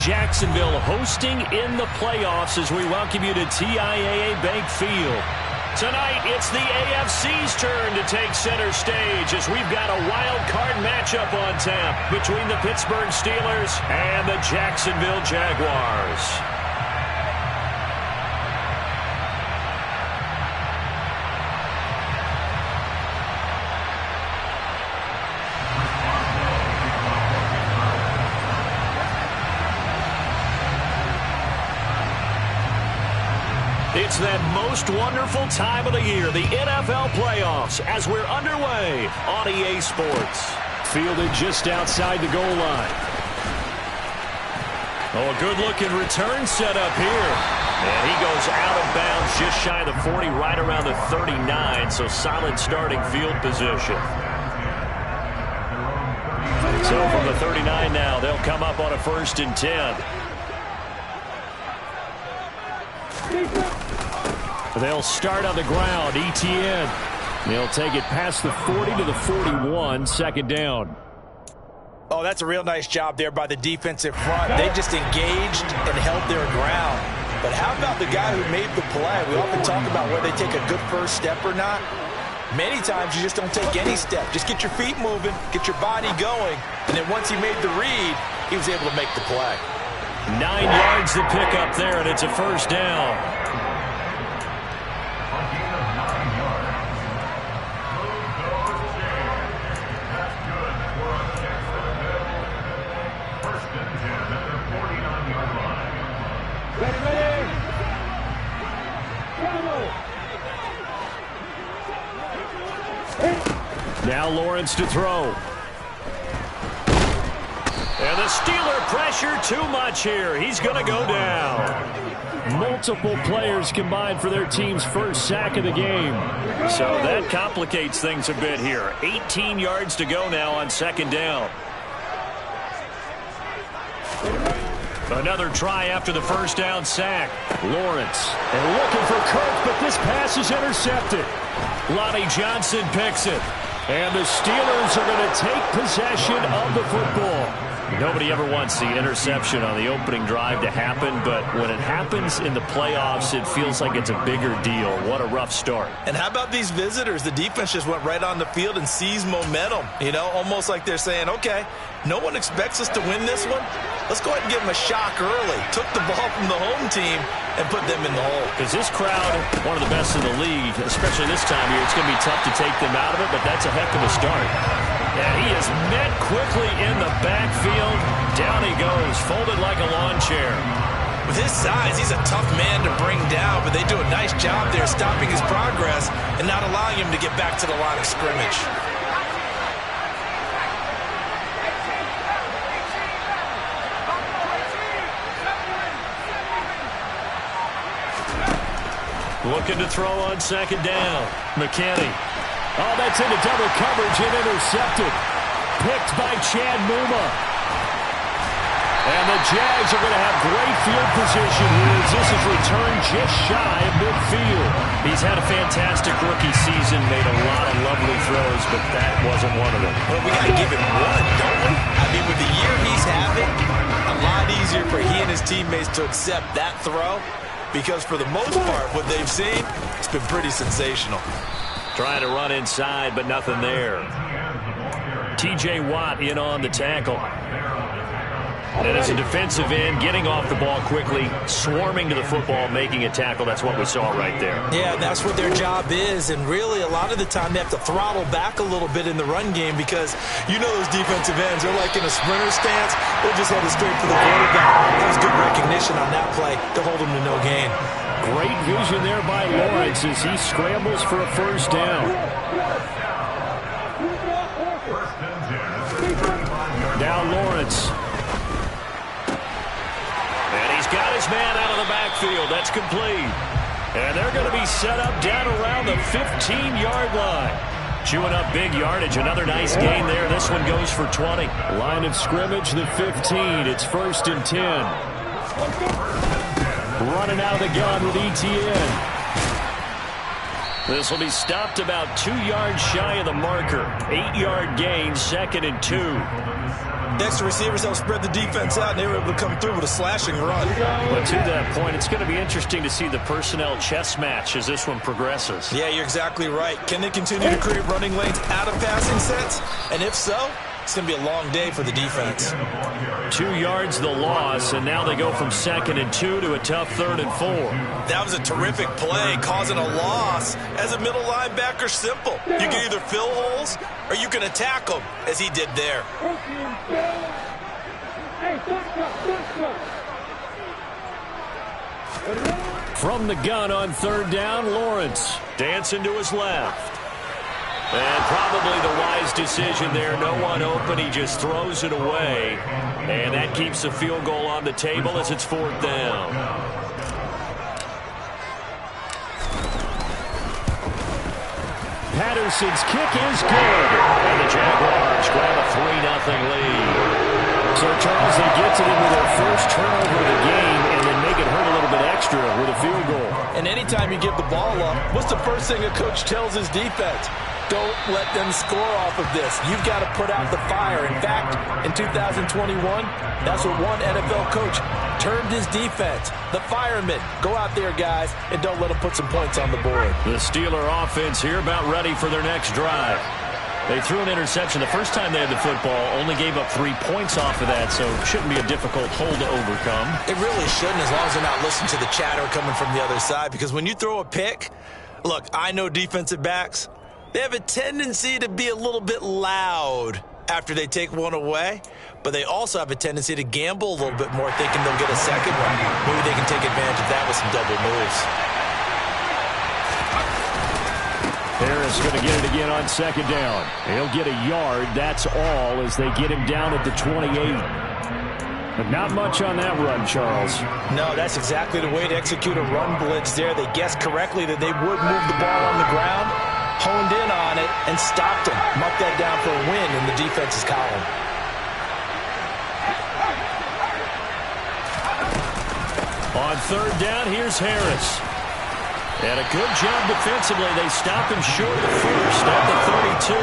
Jacksonville hosting in the playoffs as we welcome you to TIAA Bank Field. Tonight, it's the AFC's turn to take center stage as we've got a wild card matchup on tap between the Pittsburgh Steelers and the Jacksonville Jaguars. It's that most wonderful time of the year, the NFL playoffs, as we're underway on EA Sports. Fielded just outside the goal line. Oh, a good-looking return set up here. And he goes out of bounds just shy of the 40, right around the 39, so solid starting field position. So from the 39 now, they'll come up on a 1st and 10. They'll start on the ground. ETN. They'll take it past the 40 to the 41. 2nd down. Oh, that's a real nice job there by the defensive front. They just engaged and held their ground. But how about the guy who made the play? We often talk about whether they take a good first step or not. Many times you just don't take any step. Just get your feet moving, get your body going, and then once he made the read, he was able to make the play. 9 yards to pick up there, and it's a 1st down. Now Lawrence to throw. And the Steeler pressure too much here. He's going to go down. Multiple players combined for their team's first sack of the game. So that complicates things a bit here. 18 yards to go now on 2nd down. Another try after the 1st down sack. Lawrence. And looking for Kirk, but this pass is intercepted. Lonnie Johnson picks it. And the Steelers are going to take possession of the football. Nobody ever wants the interception on the opening drive to happen, but when it happens in the playoffs, it feels like it's a bigger deal. What a rough start. And how about these visitors? The defense just went right on the field and seized momentum. You know, almost like they're saying, okay, no one expects us to win this one. Let's go ahead and give them a shock early. Took the ball from the home team and put them in the hole. Because this crowd, one of the best in the league, especially this time of year, it's going to be tough to take them out of it, but that's a heck of a start. And he is met quickly in the backfield. Down he goes, folded like a lawn chair. With his size, he's a tough man to bring down, but they do a nice job there stopping his progress and not allowing him to get back to the line of scrimmage. Looking to throw on 2nd down. McKinney. Oh, that's into double coverage and intercepted. Picked by Chad Muma. And the Jags are going to have great field position here as this is returned just shy of midfield. He's had a fantastic rookie season, made a lot of lovely throws, but that wasn't one of them. Well, we got to give him one, don't we? I mean, with the year he's having, a lot easier for he and his teammates to accept that throw because for the most part, what they've seen, it's been pretty sensational. Trying to run inside, but nothing there. T.J. Watt in on the tackle. And as a defensive end, getting off the ball quickly, swarming to the football, making a tackle. That's what we saw right there. Yeah, that's what their job is. And really, a lot of the time, they have to throttle back a little bit in the run game because you know those defensive ends, they're like in a sprinter stance. They'll just head it straight for the quarterback. That was good recognition on that play to hold them to no gain. Great vision there by Lawrence as he scrambles for a 1st down. Now Lawrence. And he's got his man out of the backfield. That's complete. And they're going to be set up down around the 15-yard line. Chewing up big yardage. Another nice gain there. This one goes for 20. Line of scrimmage, the 15. It's 1st and 10. Running out of the gun with ETN. This will be stopped about 2 yards shy of the marker. 8-yard gain, 2nd and 2. The extra receivers helped spread the defense out, and they were able to come through with a slashing run. But to that point, it's going to be interesting to see the personnel chess match as this one progresses. Yeah, you're exactly right. Can they continue to create running lanes out of passing sets? And if so, it's going to be a long day for the defense. 2 yards the loss, and now they go from 2nd and 2 to a tough 3rd and 4. That was a terrific play, causing a loss. As a middle linebacker, simple. You can either fill holes or you can attack them, as he did there. From the gun on 3rd down, Lawrence dancing to his left. And probably the wise decision there. No one open. He just throws it away. And that keeps the field goal on the table as it's 4th down. Patterson's kick is good. And the Jaguars grab a 3-0 lead. So, Charles, they get to them with their first turnover of the game and then make it hurt a little bit extra with a field goal. And anytime you give the ball up, what's the first thing a coach tells his defense? Don't let them score off of this. You've got to put out the fire. In fact, in 2021, that's what one NFL coach termed his defense. The firemen. Go out there, guys, and don't let them put some points on the board. The Steeler offense here about ready for their next drive. They threw an interception the first time they had the football, only gave up 3 points off of that, so it shouldn't be a difficult hole to overcome. It really shouldn't, as long as they're not listening to the chatter coming from the other side, because when you throw a pick, look, I know defensive backs, they have a tendency to be a little bit loud after they take one away, but they also have a tendency to gamble a little bit more, thinking they'll get a second one. Maybe they can take advantage of that with some double moves. Harris going to get it again on 2nd down. He'll get a yard, that's all, as they get him down at the 28. But not much on that run, Charles. No, that's exactly the way to execute a run blitz there. They guessed correctly that they would move the ball on the ground, honed in on it, and stopped him. Marked that down for a win in the defense's column. On 3rd down, here's Harris. And a good job defensively. They stop him short of the first at the 32.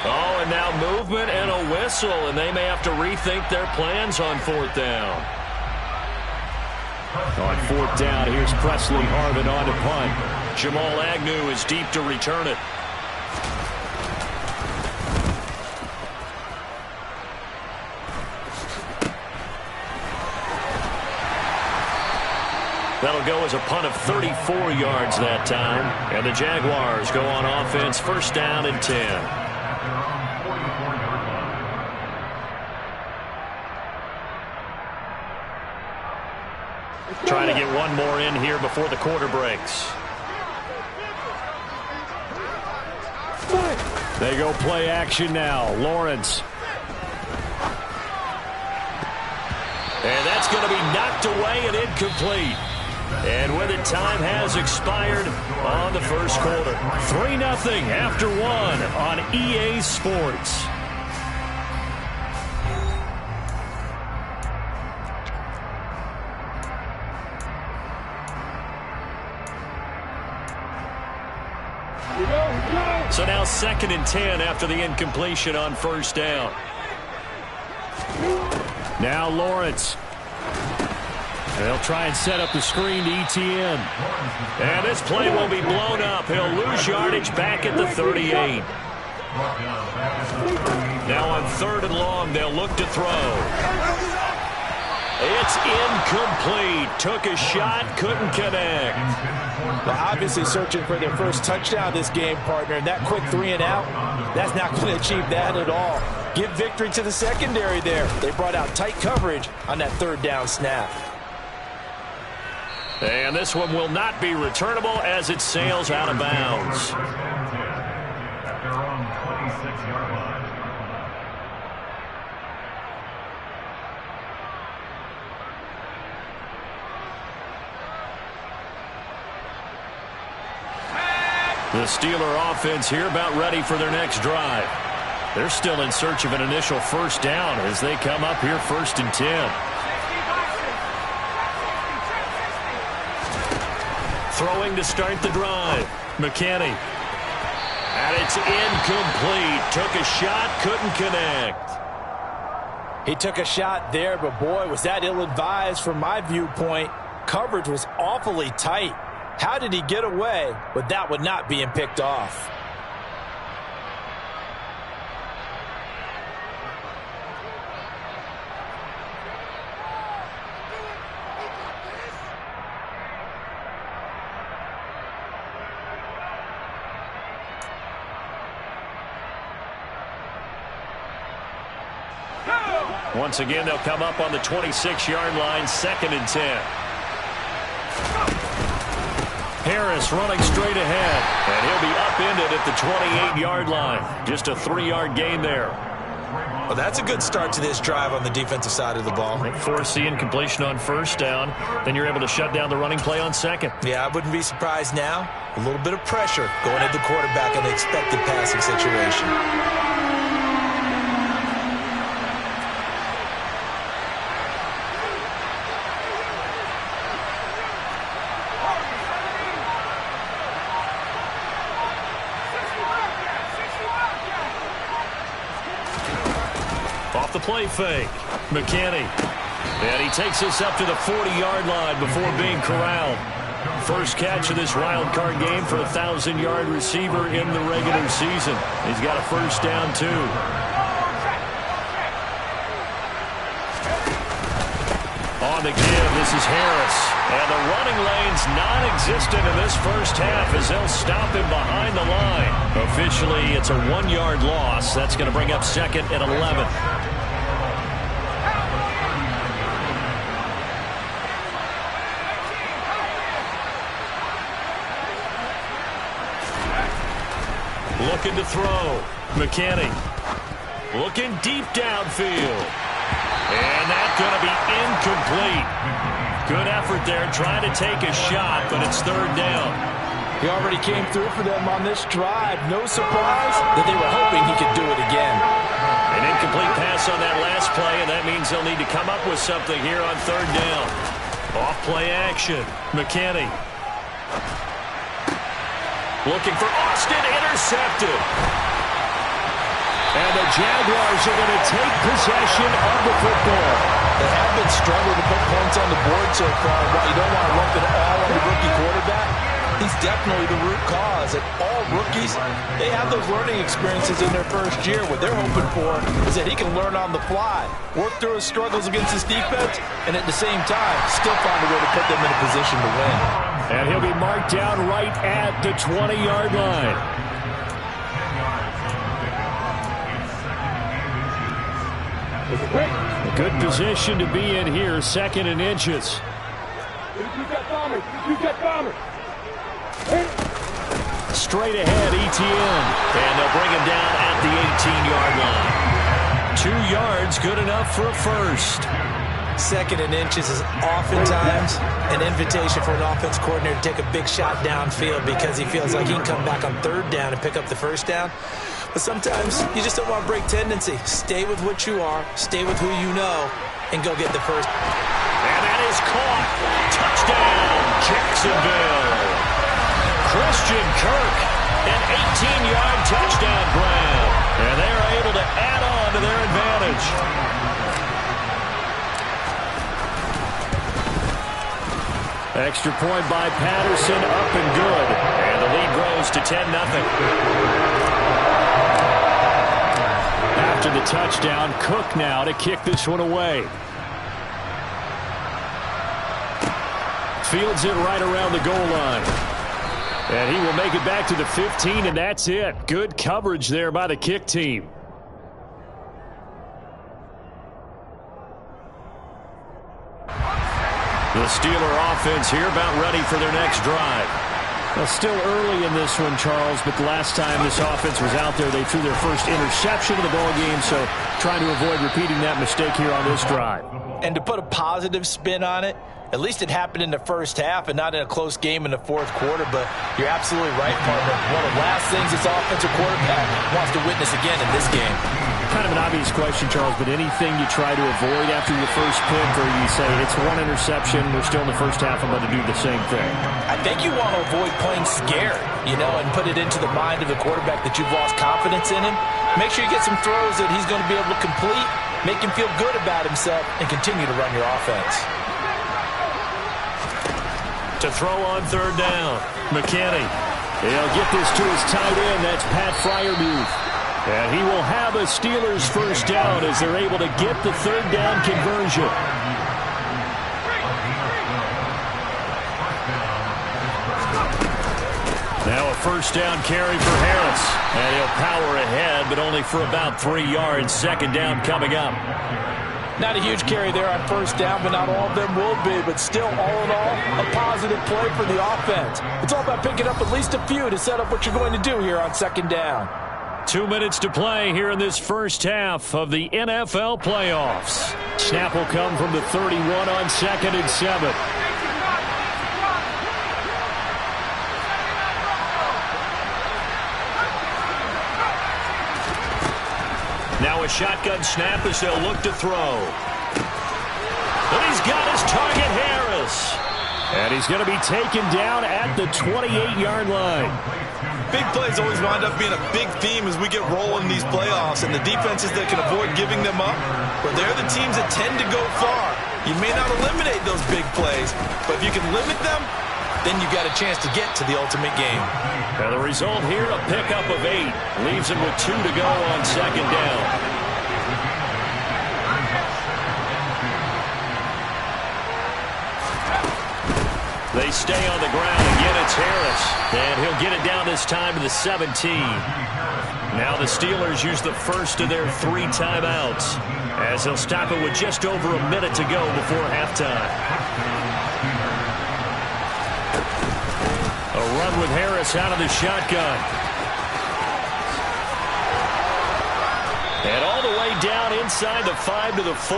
Oh, and now movement and a whistle, and they may have to rethink their plans on 4th down. On 4th down, here's Presley Harvin on to punt. Jamal Agnew is deep to return it. That'll go as a punt of 34 yards that time. And the Jaguars go on offense, 1st down and 10. Trying to get one more in here before the quarter breaks. They go play action now. Lawrence. And that's going to be knocked away and incomplete. And with it, time has expired on the first quarter. 3-0 after 1 on EA Sports. So now 2nd and 10 after the incompletion on 1st down. Now Lawrence. They'll try and set up the screen to ETN. And this play will be blown up. He'll lose yardage back at the 38. Now on 3rd and long, they'll look to throw. It's incomplete. Took a shot, couldn't connect. Well, obviously searching for their first touchdown this game, partner. And that quick 3 and out, that's not going to achieve that at all. Give victory to the secondary there. They brought out tight coverage on that 3rd down snap. And this one will not be returnable as it sails out of bounds. The Steeler offense here about ready for their next drive. They're still in search of an initial first down as they come up here 1st and 10. Throwing to start the drive. McKinney. And it's incomplete. Took a shot, couldn't connect. He took a shot there, but boy, was that ill-advised from my viewpoint. Coverage was awfully tight. How did he get away with that one not being picked off? Once again, they'll come up on the 26-yard line, 2nd and 10. Harris running straight ahead, and he'll be upended at the 28-yard line. Just a 3-yard gain there. Well, that's a good start to this drive on the defensive side of the ball. Force the incompletion on 1st down. Then you're able to shut down the running play on 2nd. Yeah, I wouldn't be surprised now. A little bit of pressure going at the quarterback in an expected passing situation. Off the play fake. McKinney. And he takes us up to the 40-yard line before being corralled. First catch of this wild card game for a 1,000-yard receiver in the regular season. He's got a first down, too. On the give, this is Harris. And the running lane's non-existent in this first half as they'll stop him behind the line. Officially, it's a 1-yard loss. That's going to bring up 2nd and 11. Looking to throw. McKinney. Looking deep downfield. And that's going to be incomplete. Good effort there trying to take a shot, but it's 3rd down. He already came through for them on this drive. No surprise that they were hoping he could do it again. An incomplete pass on that last play, and that means they'll need to come up with something here on 3rd down. Off play action. McKinney. Looking for Austin, intercepted. And the Jaguars are going to take possession of the football. They have been struggling to put points on the board so far. While you don't want to lump it all on the rookie quarterback, he's definitely the root cause. And all rookies, they have those learning experiences in their first year. What they're hoping for is that he can learn on the fly, work through his struggles against his defense, and at the same time, still find a way to put them in a position to win. And he'll be marked down right at the 20-yard line. A good position to be in here, 2nd and inches. Straight ahead, Etienne. And they'll bring him down at the 18-yard line. 2 yards, good enough for a first. 2nd and inches is oftentimes an invitation for an offense coordinator to take a big shot downfield because he feels like he can come back on 3rd down and pick up the first down. But sometimes you just don't want to break tendency. Stay with what you are, stay with who you know, and go get the first. And that is caught. Touchdown, Jacksonville. Christian Kirk, an 18-yard touchdown grab. And they are able to add on to their advantage. Extra point by Patterson, up and good. And the lead grows to 10-0. After the touchdown, Cook now to kick this one away. Fields it right around the goal line. And he will make it back to the 15, and that's it. Good coverage there by the kick team. The Steeler offense here about ready for their next drive. Well, still early in this one, Charles, but the last time this offense was out there, they threw their first interception of the ball game, so trying to avoid repeating that mistake here on this drive. And to put a positive spin on it, at least it happened in the first half and not in a close game in the fourth quarter, but you're absolutely right, partner. One of the last things this offensive quarterback wants to witness again in this game. Kind of an obvious question, Charles, but anything you try to avoid after your first pick, or you say it's one interception, we're still in the first half, I'm going to do the same thing? I think you want to avoid playing scared, and put it into the mind of the quarterback that you've lost confidence in him. Make sure you get some throws that he's going to be able to complete, make him feel good about himself, and continue to run your offense. To throw on third down, McKinney. He'll get this to his tight end. That's Pat Freiermuth. And he will have a Steelers first down as they're able to get the third down conversion. Now a first down carry for Harris. And he'll power ahead, but only for about 3 yards. Second down coming up. Not a huge carry there on first down, but not all of them will be. But still, all in all, a positive play for the offense. It's all about picking up at least a few to set up what you're going to do here on second down. 2 minutes to play here in this first half of the NFL playoffs. Snap will come from the 31 on 2nd and 7. Now a shotgun snap as they'll look to throw. And he's got his target, Harris. And he's going to be taken down at the 28-yard line. Big plays always wind up being a big theme as we get rolling in these playoffs, and the defenses that can avoid giving them up, but they're the teams that tend to go far. You may not eliminate those big plays, but if you can limit them, then you've got a chance to get to the ultimate game. Now the result here, a pickup of 8. Leaves him with 2 to go on second down. They stay on the ground. Again, it's Harris. And he'll get it down this time to the 17. Now the Steelers use the first of their 3 timeouts, as they'll stop it with just over a minute to go before halftime. A run with Harris out of the shotgun. And all the way down inside the 5 to the 4.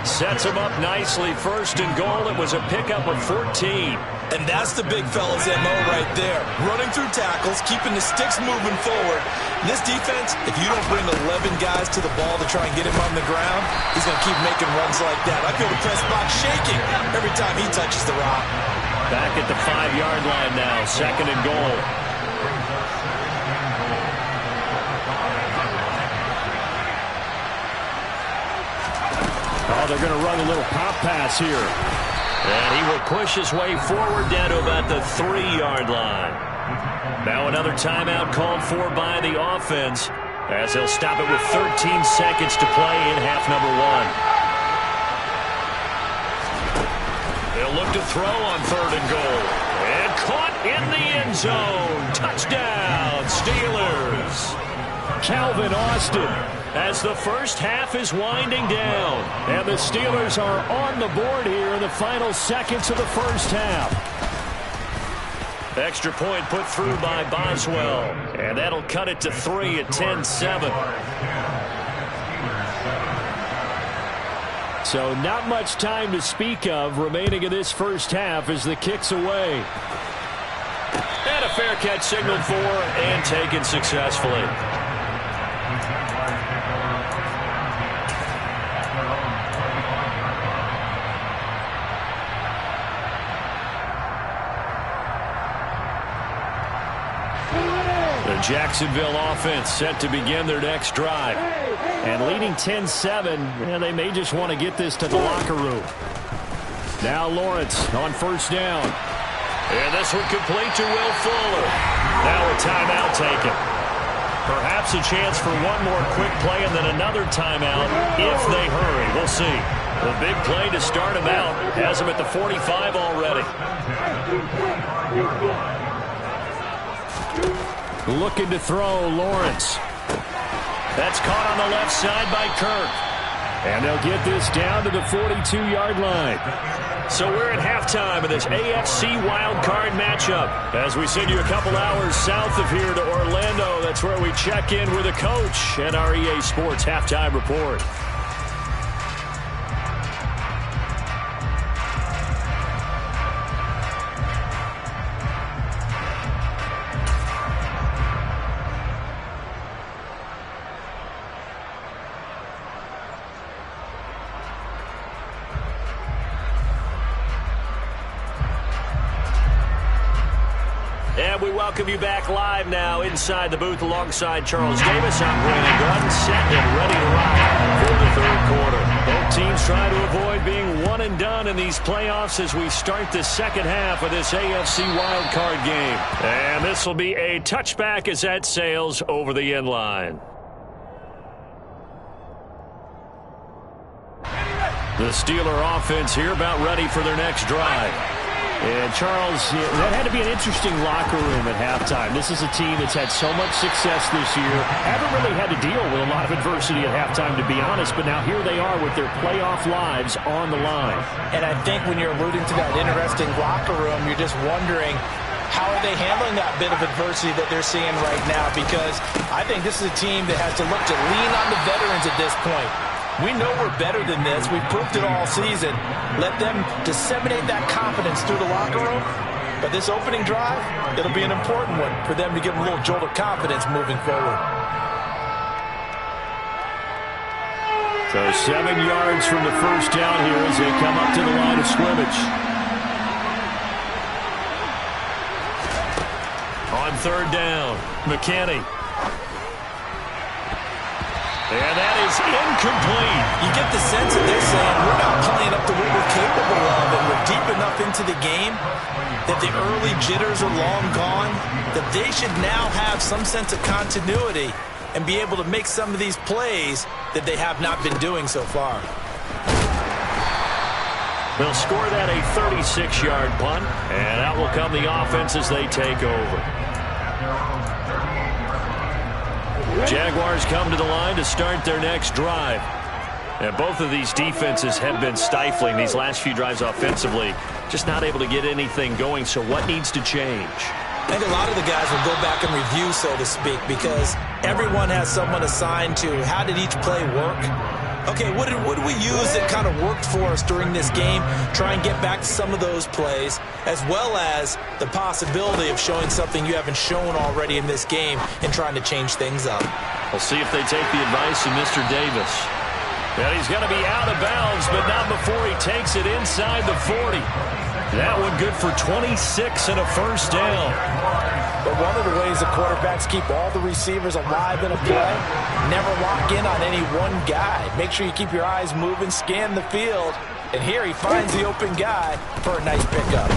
Sets him up nicely. First and goal. It was a pickup of 14. And that's the big fella's MO right there. Running through tackles, keeping the sticks moving forward. This defense, if you don't bring 11 guys to the ball to try and get him on the ground, he's going to keep making runs like that. I feel the press box shaking every time he touches the rock. Back at the 5-yard line now. Second and goal. Oh, they're going to run a little pop pass here. And he will push his way forward down to about the 3-yard line. Now another timeout called for by the offense, as they'll stop it with 13 seconds to play in half number 1. They'll look to throw on third and goal. And caught in the end zone. Touchdown, Steelers. Calvin Austin, as the first half is winding down. And the Steelers are on the board here in the final seconds of the first half. Extra point put through by Boswell. And that'll cut it to 3 at 10-7. So not much time to speak of remaining in this first half as the kick's away. And a fair catch signaled for and taken successfully. The Jacksonville offense set to begin their next drive. And leading 10-7, and they may just want to get this to the locker room. Now Lawrence on first down. And this one complete to Will Fuller. Now a timeout taken. Perhaps a chance for one more quick play and then another timeout if they hurry. We'll see. The big play to start him out has him at the 45 already. Looking to throw, Lawrence. That's caught on the left side by Kirk. And they'll get this down to the 42-yard line. So we're at halftime of this AFC wildcard matchup. As we send you a couple hours south of here to Orlando, that's where we check in with the coach and our EA Sports halftime report. And we welcome you back live now inside the booth alongside Charles Davis. I'm Brandon Gunn, set and ready to rock for the third quarter. Both teams trying to avoid being one and done in these playoffs as we start the second half of this AFC wildcard game. And this will be a touchback as that sails over the end line. The Steeler offense here about ready for their next drive. And, Charles, that had to be an interesting locker room at halftime. This is a team that's had so much success this year. Haven't really had to deal with a lot of adversity at halftime, to be honest. But now here they are with their playoff lives on the line. And I think when you're alluding to that interesting locker room, you're just wondering, how are they handling that bit of adversity that they're seeing right now? Because I think this is a team that has to look to lean on the veterans at this point. We know we're better than this. We've proved it all season. Let them disseminate that confidence through the locker room. But this opening drive, it'll be an important one for them to give them a little jolt of confidence moving forward. So 7 yards from the first down here as they come up to the line of scrimmage. On third down, McKinney. And that is incomplete. You get the sense that they're saying we're not playing up to what we're capable of, and we're deep enough into the game that the early jitters are long gone, that they should now have some sense of continuity and be able to make some of these plays that they have not been doing so far. They'll score that a 36-yard punt, and out will come the offense as they take over. Jaguars come to the line to start their next drive. And both of these defenses have been stifling these last few drives offensively. Just not able to get anything going, so what needs to change? I think a lot of the guys will go back and review, so to speak, because everyone has someone assigned to how did each play work. Okay, what did we use that kind of worked for us during this game? Try and get back to some of those plays, as well as the possibility of showing something you haven't shown already in this game and trying to change things up. We'll see if they take the advice of Mr. Davis. And he's going to be out of bounds, but not before he takes it inside the 40. That one good for 26 and a first down. But one of the ways the quarterbacks keep all the receivers alive in a play, never lock in on any one guy. Make sure you keep your eyes moving, scan the field. And here he finds the open guy for a nice pickup.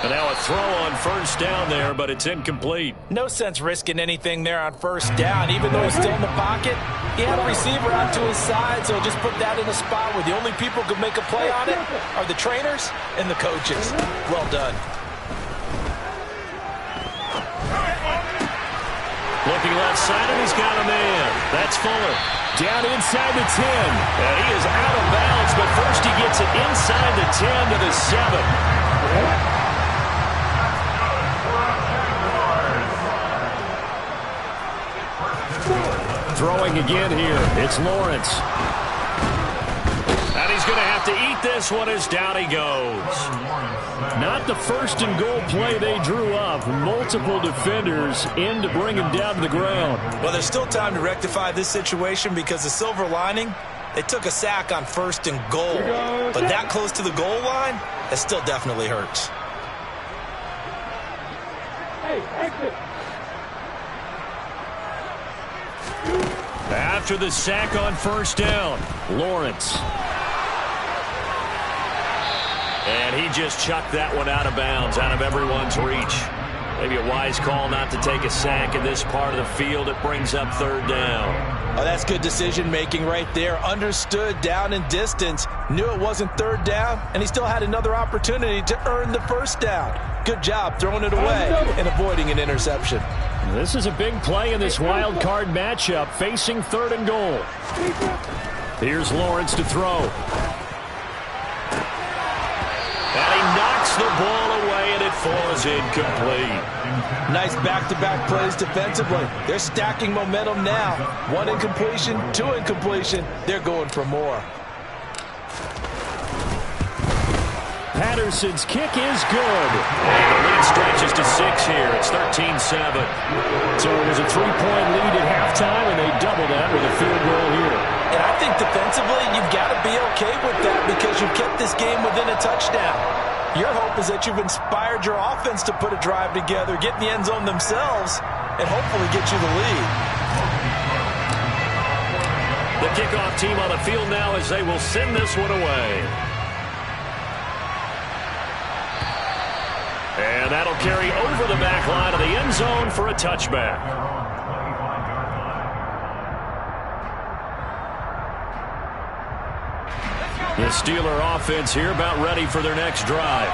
And now a throw on first down there, but it's incomplete. No sense risking anything there on first down. Even though he's still in the pocket, he had a receiver out to his side, so just put that in a spot where the only people who could make a play on it are the trainers and the coaches. Well done. Looking left side, and he's got a man. That's Fuller. Down inside the 10. And he is out of bounds, but first he gets it inside the 10 to the 7. Throwing again here. It's Lawrence. And he's going to have to eat this one as down he goes. Not the first and goal play they drew up. Multiple defenders in to bring him down to the ground. Well, there's still time to rectify this situation because the silver lining, they took a sack on first and goal. But that close to the goal line, that still definitely hurts. Hey, exit. After the sack on first down, Lawrence. And he just chucked that one out of bounds, out of everyone's reach. Maybe a wise call not to take a sack in this part of the field. It brings up third down. Oh, that's good decision-making right there. Understood down and distance. Knew it wasn't third down, and he still had another opportunity to earn the first down. Good job throwing it away and avoiding an interception. This is a big play in this wild card matchup, facing 3rd and goal. Here's Lawrence to throw. And he knocks the ball away, and it falls incomplete. Nice back-to-back plays defensively. They're stacking momentum now. 1 incompletion, 2 incompletion. They're going for more. Patterson's kick is good. And the lead stretches to 6 here. It's 13-7. So it was a 3-point lead at halftime, and they double that with a field goal here. And I think defensively, you've got to be okay with that because you've kept this game within a touchdown. Your hope is that you've inspired your offense to put a drive together, get in the end zone themselves, and hopefully get you the lead. The kickoff team on the field now as they will send this one away. And that'll carry over the back line of the end zone for a touchback. The Steeler offense here about ready for their next drive.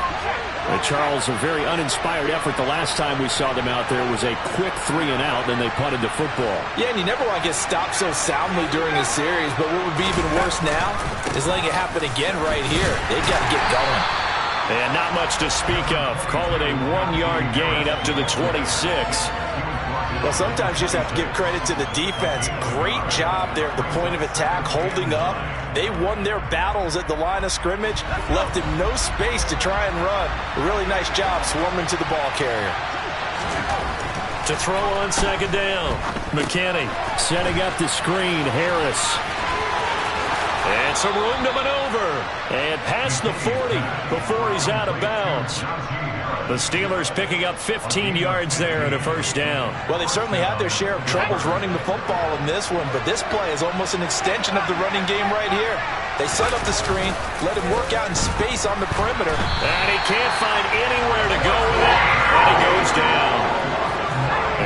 Charles, a very uninspired effort the last time we saw them out there was a quick 3-and-out, then they punted the football. Yeah, and you never want to get stopped so soundly during a series, but what would be even worse now is letting it happen again right here. They've got to get going. And not much to speak of. Call it a 1-yard gain up to the 26. Well, sometimes you just have to give credit to the defense. Great job there at the point of attack, holding up. They won their battles at the line of scrimmage, left him no space to try and run. A really nice job swarming to the ball carrier. To throw on 2nd down, McKinney setting up the screen. Harris. And some room to maneuver. And past the 40 before he's out of bounds. The Steelers picking up 15 yards there and a 1st down. Well, they've certainly had their share of troubles running the football in this one, but this play is almost an extension of the running game right here. They set up the screen, let him work out in space on the perimeter. And he can't find anywhere to go with it. And he goes down.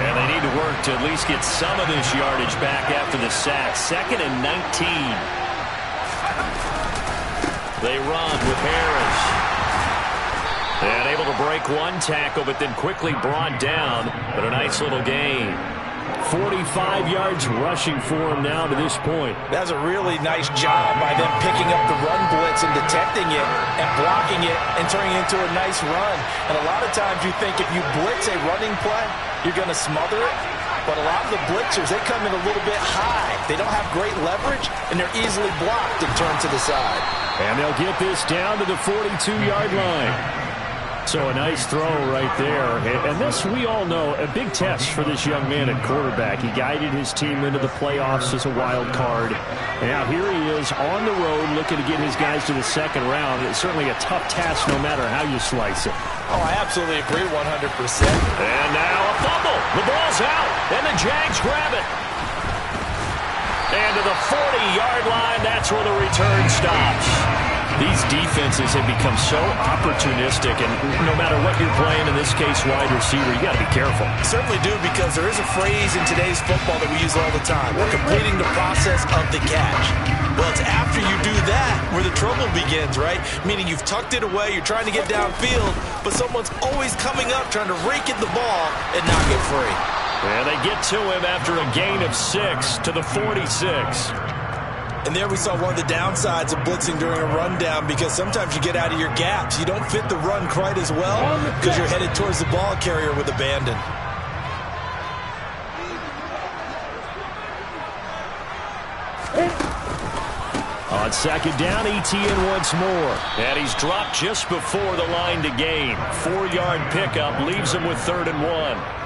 And they need to work to at least get some of this yardage back after the sack. 2nd and 19. They run with Harris. And able to break one tackle, but then quickly brought down. But a nice little gain. 45 yards rushing for him now to this point. That's a really nice job by them picking up the run blitz and detecting it and blocking it and turning it into a nice run. And a lot of times you think if you blitz a running play, you're going to smother it. But a lot of the blitzers, they come in a little bit high. They don't have great leverage, and they're easily blocked and turned to the side. And they'll get this down to the 42-yard line. So a nice throw right there. And this, we all know, a big test for this young man at quarterback. He guided his team into the playoffs as a wild card. And now here he is on the road looking to get his guys to the 2nd round. It's certainly a tough task no matter how you slice it. Oh, I absolutely agree 100%. And now a fumble. The ball's out. And the Jags grab it. And to the 40-yard line, that's where the return stops. These defenses have become so opportunistic, and no matter what you're playing, in this case, wide receiver, you got to be careful. Certainly do, because there is a phrase in today's football that we use all the time. We're completing the process of the catch. Well, it's after you do that where the trouble begins, right? Meaning you've tucked it away, you're trying to get downfield, but someone's always coming up trying to rake at the ball and knock it free. And they get to him after a gain of 6 to the 46. And there we saw one of the downsides of blitzing during a rundown, because sometimes you get out of your gaps. You don't fit the run quite as well because you're headed towards the ball carrier with abandon. On 2nd down, ETN once more. And he's dropped just before the line to gain. 4-yard pickup leaves him with 3rd and 1.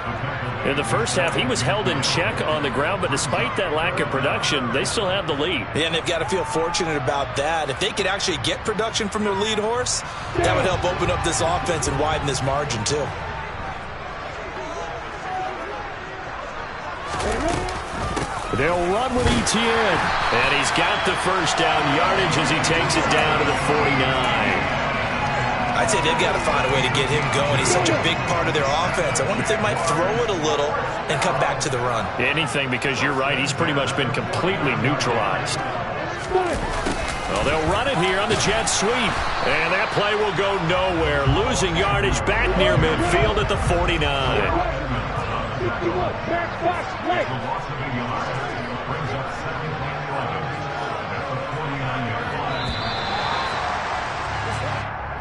In the first half, he was held in check on the ground, but despite that lack of production, they still have the lead. Yeah, and they've got to feel fortunate about that. If they could actually get production from their lead horse, that would help open up this offense and widen this margin, too. They'll run with ETN. And he's got the 1st down yardage as he takes it down to the 49. I'd say they've got to find a way to get him going. He's such a big part of their offense. I wonder if they might throw it a little and come back to the run. Anything, because you're right. He's pretty much been completely neutralized. Well, they'll run it here on the jet sweep. And that play will go nowhere. Losing yardage back near midfield at the 49. 61, back box, leg.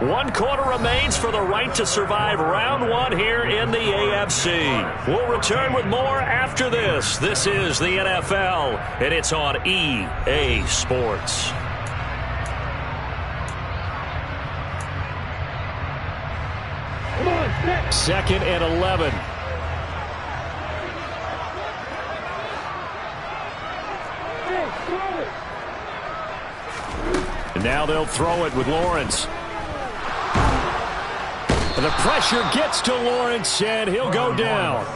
One quarter remains for the right to survive round one here in the AFC. We'll return with more after this. This is the NFL, and it's on EA Sports. Come on, set. 2nd and 11. Hey, throw it. And now they'll throw it with Lawrence. And the pressure gets to Lawrence, and he'll go down.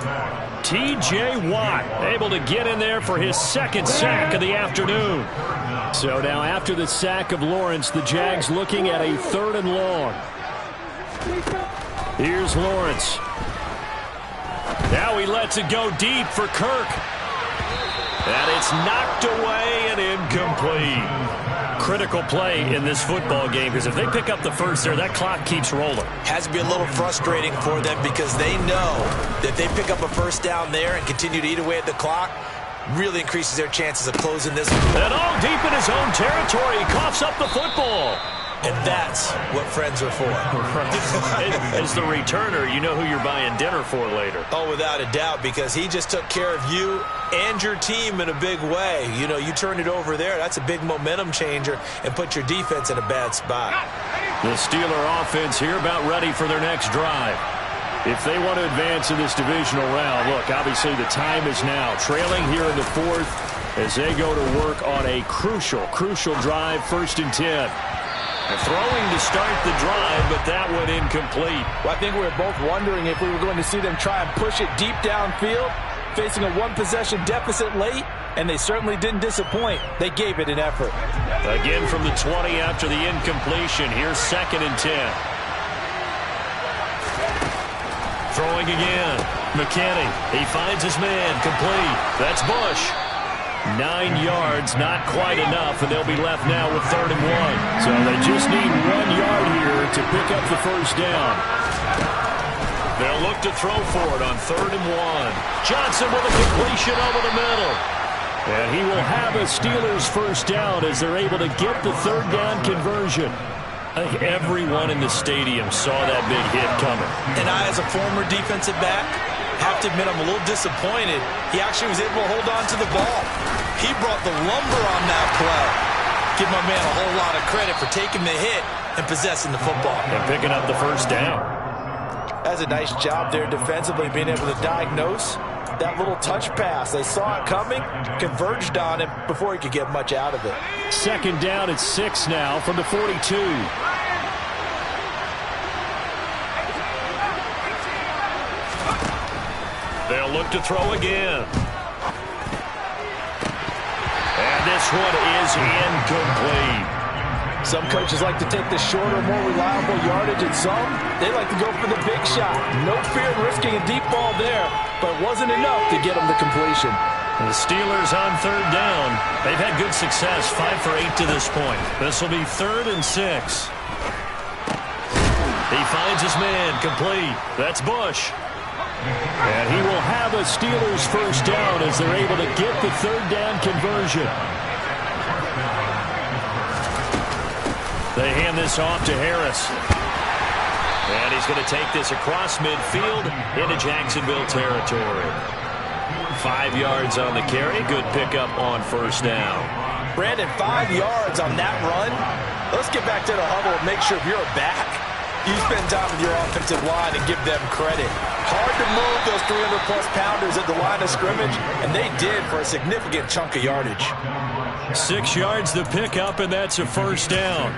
T.J. Watt able to get in there for his 2nd sack of the afternoon. So now after the sack of Lawrence, the Jags looking at a 3rd and long. Here's Lawrence. Now he lets it go deep for Kirk. And it's knocked away and incomplete. Critical play in this football game, because if they pick up the first there, that clock keeps rolling. Has to be a little frustrating for them because they know that they pick up a first down there and continue to eat away at the clock, really increases their chances of closing this. And all deep in his own territory, he coughs up the football. And that's what friends are for. As the returner, you know who you're buying dinner for later. Oh, without a doubt, because he just took care of you and your team in a big way. You know, you turn it over there, that's a big momentum changer and put your defense in a bad spot. The Steeler offense here about ready for their next drive. If they want to advance in this divisional round, look, obviously the time is now. Trailing here in the 4th as they go to work on a crucial drive, 1st and 10. Throwing to start the drive, but that went incomplete. Well, I think we were both wondering if we were going to see them try and push it deep downfield, facing a one-possession deficit late, and they certainly didn't disappoint. They gave it an effort. Again from the 20 after the incompletion. Here's 2nd and 10. Throwing again. McKinney. He finds his man. Complete. That's Bush. 9 yards, not quite enough, and they'll be left now with 3rd and 1. So they just need 1 yard here to pick up the first down. They'll look to throw for it on 3rd and 1. Johnson with a completion over the middle. And he will have a Steelers first down as they're able to get the 3rd down conversion. I think everyone in the stadium saw that big hit coming. And I, as a former defensive back, have to admit I'm a little disappointed. He actually was able to hold on to the ball. He brought the lumber on that play. Give my man a whole lot of credit for taking the hit and possessing the football. And picking up the first down. That's a nice job there defensively, being able to diagnose that little touch pass. They saw it coming, converged on it before he could get much out of it. 2nd down at 6 now from the 42. They'll look to throw again. And this one is incomplete. Some coaches like to take the shorter, more reliable yardage, and some, they like to go for the big shot. No fear of risking a deep ball there, but it wasn't enough to get them to completion. The Steelers on 3rd down. They've had good success, 5 for 8 to this point. This will be 3rd and 6. He finds his man, complete. That's Bush. And he will have a Steelers first down as they're able to get the 3rd down conversion. They hand this off to Harris. And he's going to take this across midfield into Jacksonville territory. 5 yards on the carry. Good pickup on first down. Brandon, 5 yards on that run. Let's get back to the huddle and make sure if you're a back, you spend time with your offensive line and give them credit. Hard to move those 300-plus pounders at the line of scrimmage, and they did for a significant chunk of yardage. 6 yards to pick up, and that's a first down.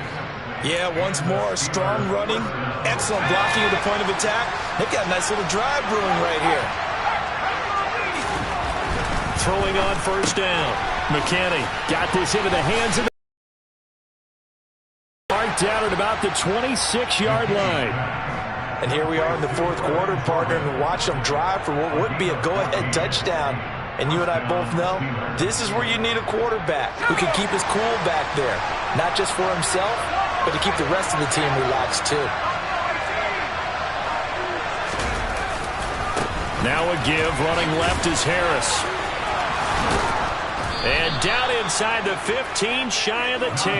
Yeah, once more, strong running, excellent blocking at the point of attack. They've got a nice little drive brewing right here. Throwing on first down. McKinney got this into the hands of the mark down at about the 26-yard line. And here we are in the 4th quarter, partner, and watch them drive for what would be a go-ahead touchdown. And you and I both know this is where you need a quarterback who can keep his cool back there, not just for himself, but to keep the rest of the team relaxed too. Now a give. Running left is Harris. And down inside the 15, shy of the 10.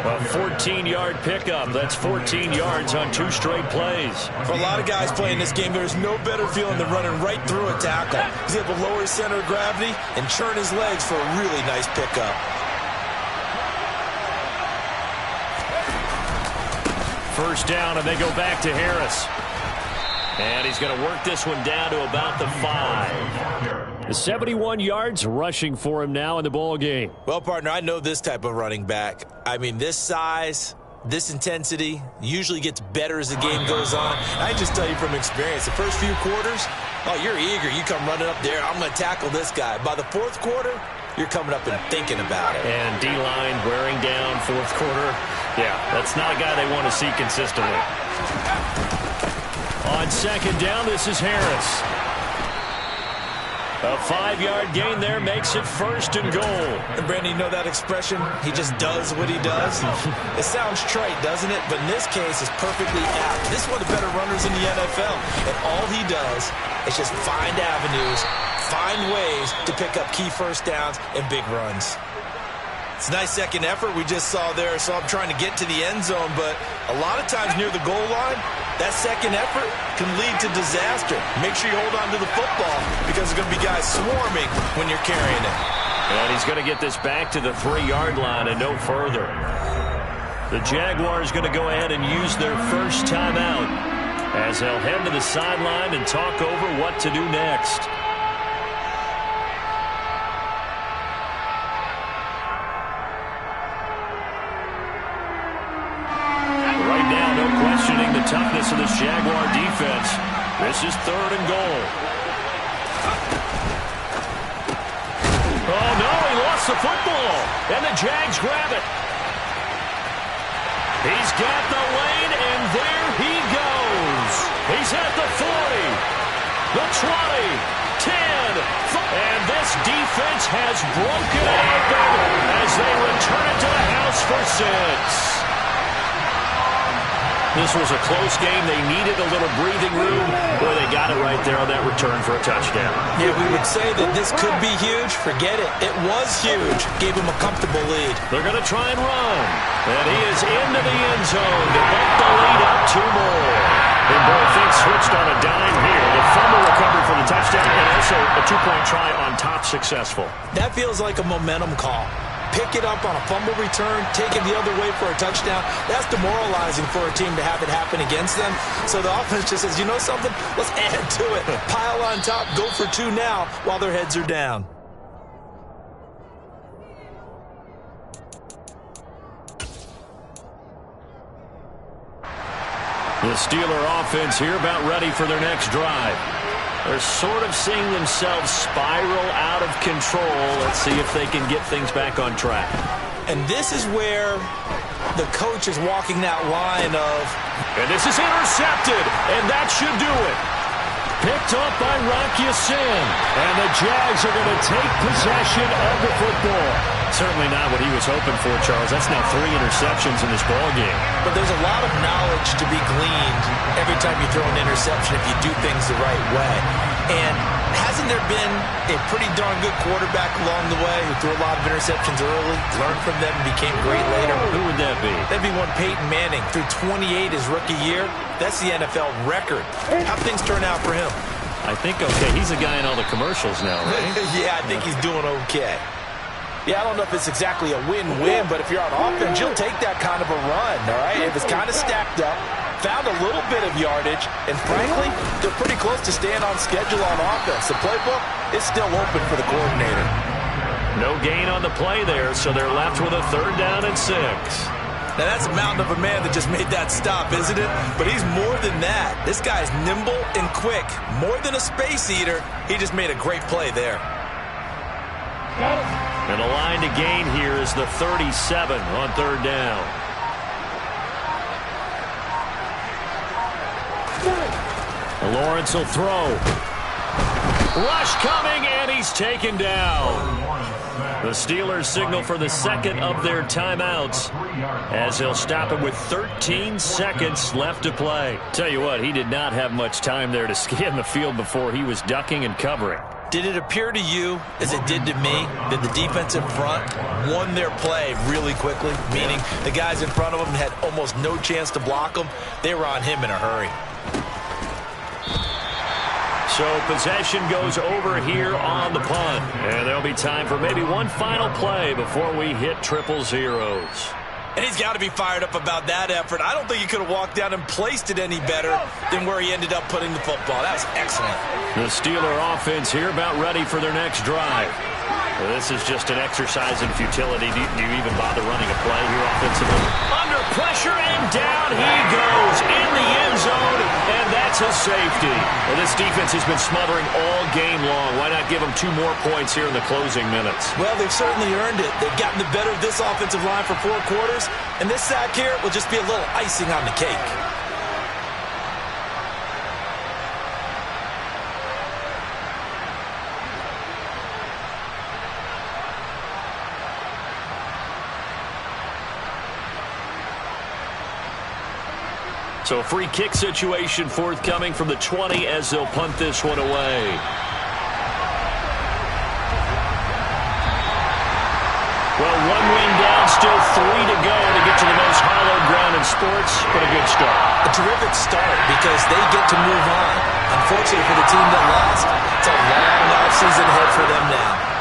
A 14-yard pickup. That's 14 yards on 2 straight plays. For a lot of guys playing this game, there's no better feeling than running right through a tackle. He's able to lower his center of gravity and churn his legs for a really nice pickup. First down, and they go back to Harris. And he's going to work this one down to about the 5. The 71 yards rushing for him now in the ball game. Well, partner, I know this type of running back. I mean, this size, this intensity usually gets better as the game goes on. I just tell you from experience, the first few quarters, oh, you're eager. You come running up there, I'm going to tackle this guy. By the 4th quarter, you're coming up and thinking about it. And D-line wearing down 4th quarter. Yeah, that's not a guy they want to see consistently. On second down, this is Harris. A 5-yard gain there makes it 1st and goal. And Brandon, you know that expression? He just does what he does. It sounds trite, doesn't it? But in this case, it's perfectly apt. This is one of the better runners in the NFL. And all he does is just find avenues, find ways to pick up key first downs and big runs. It's a nice second effort we just saw there. So I'm trying to get to the end zone, but a lot of times near the goal line, that second effort can lead to disaster. Make sure you hold on to the football because there's going to be guys swarming when you're carrying it. And he's going to get this back to the 3-yard line and no further. The Jaguars going to go ahead and use their first timeout as they'll head to the sideline and talk over what to do next. Questioning the toughness of this Jaguar defense. This is 3rd and goal. Oh, no, he lost the football. And the Jags grab it. He's got the lane, and there he goes. He's at the 40, the 20, 10. And this defense has broken it open as they return it to the house for 6. This was a close game. They needed a little breathing room. Boy, they got it right there on that return for a touchdown. Yeah, we would say that this could be huge. Forget it. It was huge. Gave him a comfortable lead. They're going to try and run. And he is into the end zone to bump the lead up 2 more. And boy, things switched on a dime here. The fumble recovered for the touchdown and also a 2-point try on top successful. That feels like a momentum call. Pick it up on a fumble return, take it the other way for a touchdown. That's demoralizing for a team to have it happen against them. So the offense just says, you know something? Let's add to it. Pile on top, go for 2 now while their heads are down. The Steeler offense here about ready for their next drive. They're sort of seeing themselves spiral out of control. Let's see if they can get things back on track. And this is where the coach is walking that line of... And this is intercepted, and that should do it. Picked up by Rocky Sin. And the Jags are going to take possession of the football. Certainly not what he was hoping for, Charles. That's now 3 interceptions in this ball game. But there's a lot of knowledge to be gleaned every time you throw an interception if you do things the right way. And hasn't there been a pretty darn good quarterback along the way who threw a lot of interceptions early, learned from them, and became great later? Who would that be? That'd be one Peyton Manning. Threw 28 his rookie year. That's the NFL record. How'd things turn out for him? I think okay. He's a guy in all the commercials now, right? Yeah, I think he's doing okay. Yeah, I don't know if it's exactly a win-win, but if you're on offense, you'll take that kind of a run, all right? If it's kind of stacked up, found a little bit of yardage, and frankly, they're pretty close to staying on schedule on offense. The playbook is still open for the coordinator. No gain on the play there, so they're left with a 3rd down and 6. Now, that's a mountain of a man that just made that stop, isn't it? But he's more than that. This guy's nimble and quick. More than a space eater, he just made a great play there. And the line to gain here is the 37 on 3rd down. Lawrence will throw. Rush coming, and he he's taken down. The Steelers signal for the second of their timeouts as he'll stop it with 13 seconds left to play. Tell you what, he did not have much time there to scan the field before he was ducking and covering. Did it appear to you, as it did to me, that the defensive front won their play really quickly? Meaning the guys in front of them had almost no chance to block them. They were on him in a hurry. So possession goes over here on the punt. And there'll be time for maybe one final play before we hit 000. And he's got to be fired up about that effort. I don't think he could have walked down and placed it any better than where he ended up putting the football. That was excellent. The Steeler offense here about ready for their next drive. Well, this is just an exercise in futility. Do you even bother running a play here offensively? Under pressure, and down he goes in the end zone, and that's a safety. Well, this defense has been smothering all game long. Why not give them 2 more points here in the closing minutes? Well, they've certainly earned it. They've gotten the better of this offensive line for 4 quarters, and this sack here will just be a little icing on the cake. So a free kick situation forthcoming from the 20 as they'll punt this one away. Well, 1 win down, still 3 to go to get to the most hallowed ground in sports, but a good start. A terrific start because they get to move on. Unfortunately for the team that lost, it's a long offseason ahead for them now.